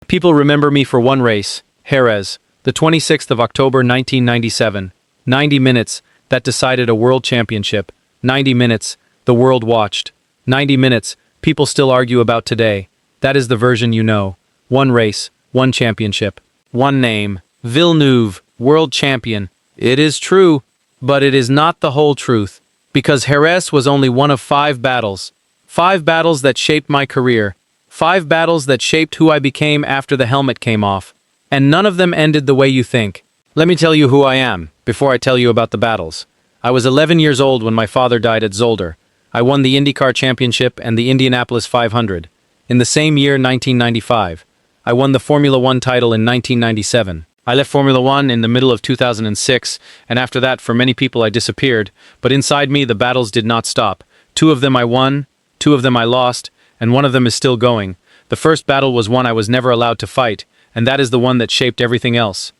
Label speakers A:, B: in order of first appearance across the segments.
A: People remember me for one race, Jerez, the 26th of October 1997. 90 minutes, that decided a world championship. 90 minutes, the world watched. 90 minutes, people still argue about today. That is the version you know. One race, one championship. One name, Villeneuve, world champion. It is true, but it is not the whole truth. Because Jerez was only one of 5 battles. 5 battles that shaped my career. 5 battles that shaped who I became after the helmet came off. And none of them ended the way you think. Let me tell you who I am, before I tell you about the battles. I was 11 years old when my father died at Zolder. I won the IndyCar Championship and the Indianapolis 500. In the same year, 1995. I won the Formula One title in 1997. I left Formula One in the middle of 2006, and after that, for many people, I disappeared. But inside me, the battles did not stop. 2 of them I won, 2 of them I lost, and 1 of them is still going. The first battle was one I was never allowed to fight, and that is the one that shaped everything else.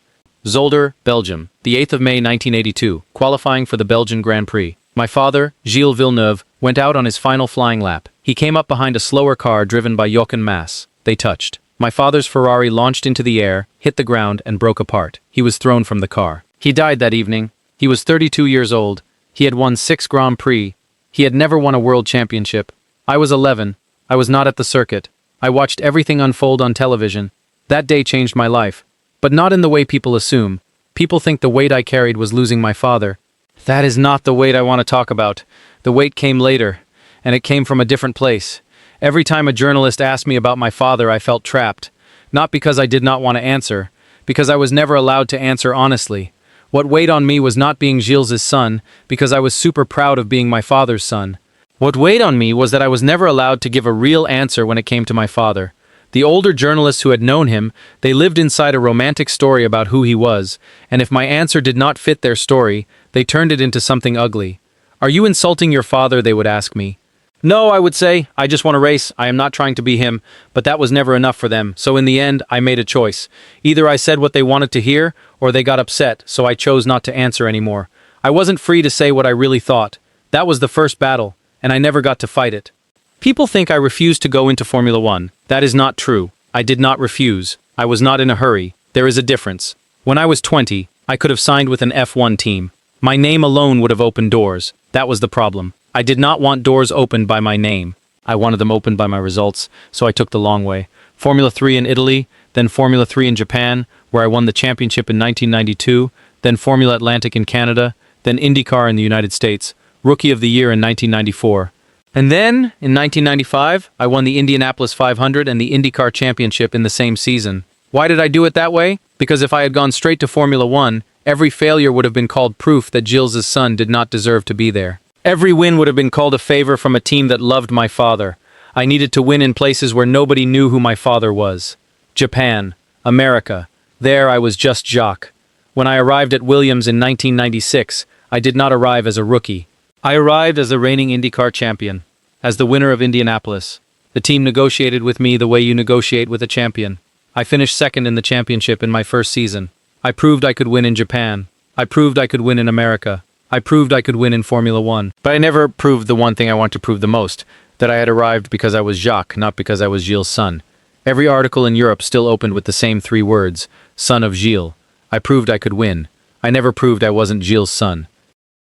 A: Zolder, Belgium, the 8th of May 1982, qualifying for the Belgian Grand Prix. My father, Gilles Villeneuve, went out on his final flying lap. He came up behind a slower car driven by Jochen Mass. They touched. My father's Ferrari launched into the air, hit the ground, and broke apart. He was thrown from the car. He died that evening. He was 32 years old. He had won 6 Grand Prix. He had never won a world championship. I was 11. I was not at the circuit. I watched everything unfold on television. That day changed my life. But not in the way people assume. People think the weight I carried was losing my father. That is not the weight I want to talk about. The weight came later, and it came from a different place. Every time a journalist asked me about my father, I felt trapped. Not because I did not want to answer, because I was never allowed to answer honestly. What weighed on me was not being Gilles' son, because I was super proud of being my father's son. What weighed on me was that I was never allowed to give a real answer when it came to my father. The older journalists who had known him, they lived inside a romantic story about who he was, and if my answer did not fit their story, they turned it into something ugly. "Are you insulting your father?" they would ask me. "No," I would say, "I just want to race. I am not trying to be him," but that was never enough for them, so in the end, I made a choice. Either I said what they wanted to hear, or they got upset, so I chose not to answer anymore. I wasn't free to say what I really thought. That was the first battle, and I never got to fight it. People think I refused to go into Formula One. That is not true. I did not refuse. I was not in a hurry. There is a difference. When I was 20, I could have signed with an F1 team. My name alone would have opened doors. That was the problem. I did not want doors opened by my name. I wanted them opened by my results, so I took the long way. Formula 3 in Italy, then Formula 3 in Japan, where I won the championship in 1992, then Formula Atlantic in Canada, then IndyCar in the United States, Rookie of the Year in 1994. And then, in 1995, I won the Indianapolis 500 and the IndyCar Championship in the same season. Why did I do it that way? Because if I had gone straight to Formula 1, every failure would have been called proof that Gilles' son did not deserve to be there. Every win would have been called a favor from a team that loved my father. I needed to win in places where nobody knew who my father was. Japan, America. There I was just Jacques. When I arrived at Williams in 1996, I did not arrive as a rookie. I arrived as the reigning IndyCar champion, as the winner of Indianapolis. The team negotiated with me the way you negotiate with a champion. I finished second in the championship in my first season. I proved I could win in Japan. I proved I could win in America. I proved I could win in Formula One. But I never proved the one thing I want to prove the most, that I had arrived because I was Jacques, not because I was Gilles' son. Every article in Europe still opened with the same 3 words, son of Gilles. I proved I could win. I never proved I wasn't Gilles' son.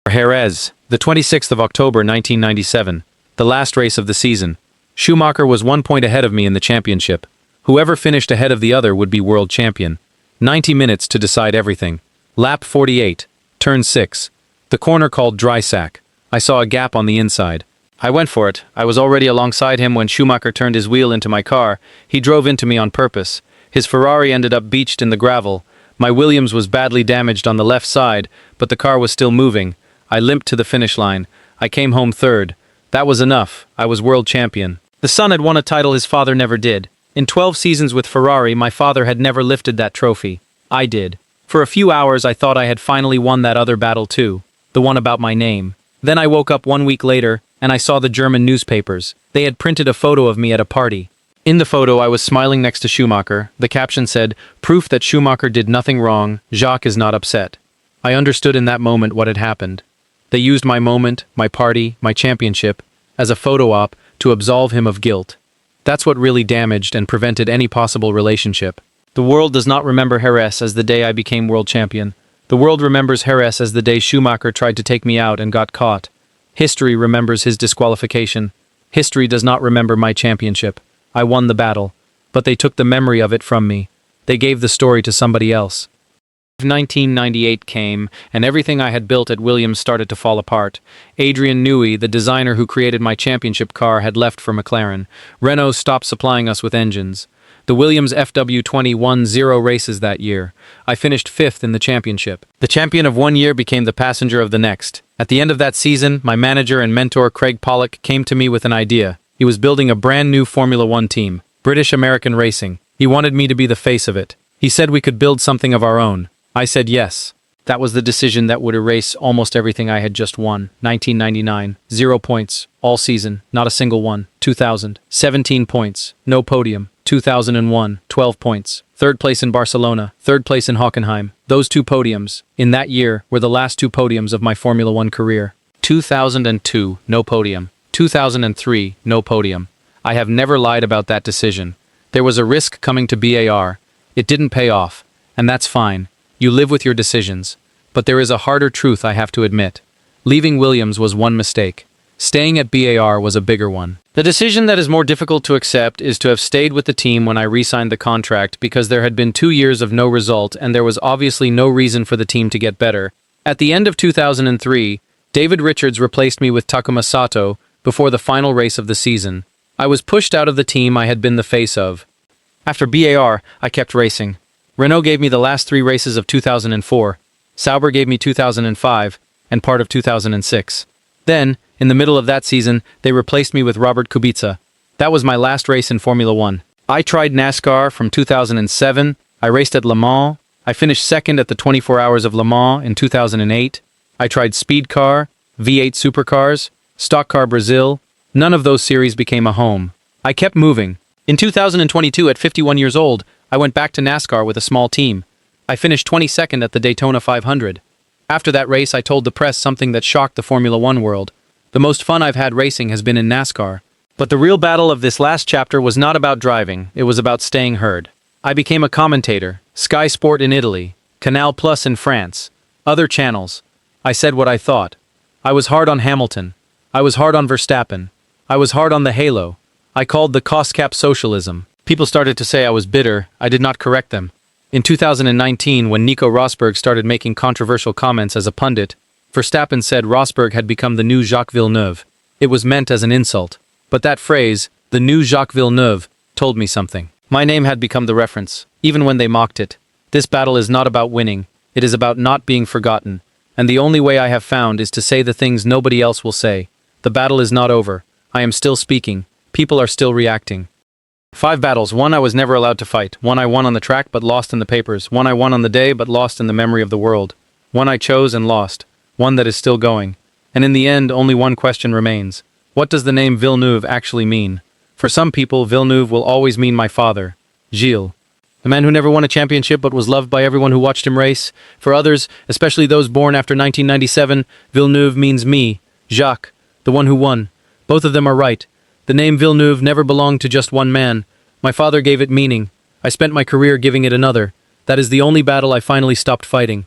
A: Jerez, the 26th of October 1997, the last race of the season. Schumacher was 1 point ahead of me in the championship. Whoever finished ahead of the other would be world champion. 90 minutes to decide everything. Lap 48, turn 6. The corner called Dry Sack. I saw a gap on the inside. I went for it. I was already alongside him when Schumacher turned his wheel into my car. He drove into me on purpose. His Ferrari ended up beached in the gravel. My Williams was badly damaged on the left side, but the car was still moving. I limped to the finish line. I came home third. That was enough. I was world champion. The son had won a title his father never did. In 12 seasons with Ferrari, my father had never lifted that trophy. I did. For a few hours, I thought I had finally won that other battle too. The one about my name. Then I woke up 1 week later, and I saw the German newspapers. They had printed a photo of me at a party. In the photo, I was smiling next to Schumacher. The caption said, "Proof that Schumacher did nothing wrong. Jacques is not upset." I understood in that moment what had happened. They used my moment, my party, my championship, as a photo op to absolve him of guilt. That's what really damaged and prevented any possible relationship. The world does not remember Jerez as the day I became world champion. The world remembers Jerez as the day Schumacher tried to take me out and got caught. History remembers his disqualification. History does not remember my championship. I won the battle, but they took the memory of it from me. They gave the story to somebody else. 1998 came, and everything I had built at Williams started to fall apart. Adrian Newey, the designer who created my championship car, had left for McLaren. Renault stopped supplying us with engines. The Williams FW20 won 0 races that year. I finished 5th in the championship. The champion of one year became the passenger of the next. At the end of that season, my manager and mentor Craig Pollock came to me with an idea. He was building a brand new Formula One team, British American Racing. He wanted me to be the face of it. He said we could build something of our own. I said yes. That was the decision that would erase almost everything I had just won. 1999, 0 points, all season, not a single one. 2000, 17 points, no podium. 2001, 12 points. 3rd place in Barcelona, 3rd place in Hockenheim. Those 2 podiums, in that year, were the last 2 podiums of my Formula One career. 2002, no podium. 2003, no podium. I have never lied about that decision. There was a risk coming to BAR. It didn't pay off, and that's fine. You live with your decisions. But there is a harder truth I have to admit. Leaving Williams was one mistake. Staying at BAR was a bigger one. The decision that is more difficult to accept is to have stayed with the team when I re-signed the contract because there had been 2 years of no result and there was obviously no reason for the team to get better. At the end of 2003, David Richards replaced me with Takuma Sato before the final race of the season. I was pushed out of the team I had been the face of. After BAR, I kept racing. Renault gave me the last 3 races of 2004, Sauber gave me 2005, and part of 2006. Then, in the middle of that season, they replaced me with Robert Kubica. That was my last race in Formula One. I tried NASCAR from 2007, I raced at Le Mans, I finished 2nd at the 24 Hours of Le Mans in 2008, I tried Speed Car, V8 Supercars, Stock Car Brazil. None of those series became a home. I kept moving. In 2022, at 51 years old, I went back to NASCAR with a small team. I finished 22nd at the Daytona 500. After that race, I told the press something that shocked the Formula One world. The most fun I've had racing has been in NASCAR. But the real battle of this last chapter was not about driving, it was about staying heard. I became a commentator, Sky Sport in Italy, Canal Plus in France, other channels. I said what I thought. I was hard on Hamilton. I was hard on Verstappen. I was hard on the halo. I called the cost cap socialism. People started to say I was bitter. I did not correct them. In 2019, when Nico Rosberg started making controversial comments as a pundit, Verstappen said Rosberg had become the new Jacques Villeneuve. It was meant as an insult. But that phrase, the new Jacques Villeneuve, told me something. My name had become the reference, even when they mocked it. This battle is not about winning. It is about not being forgotten. And the only way I have found is to say the things nobody else will say. The battle is not over. I am still speaking. People are still reacting. 5 battles. 1 I was never allowed to fight. 1 I won on the track but lost in the papers. 1 I won on the day but lost in the memory of the world. 1 I chose and lost. 1 that is still going. And in the end, only one question remains. What does the name Villeneuve actually mean? For some people, Villeneuve will always mean my father, Gilles. The man who never won a championship but was loved by everyone who watched him race. For others, especially those born after 1997, Villeneuve means me, Jacques, the one who won. Both of them are right. The name Villeneuve never belonged to just one man. My father gave it meaning. I spent my career giving it another. That is the only battle I finally stopped fighting.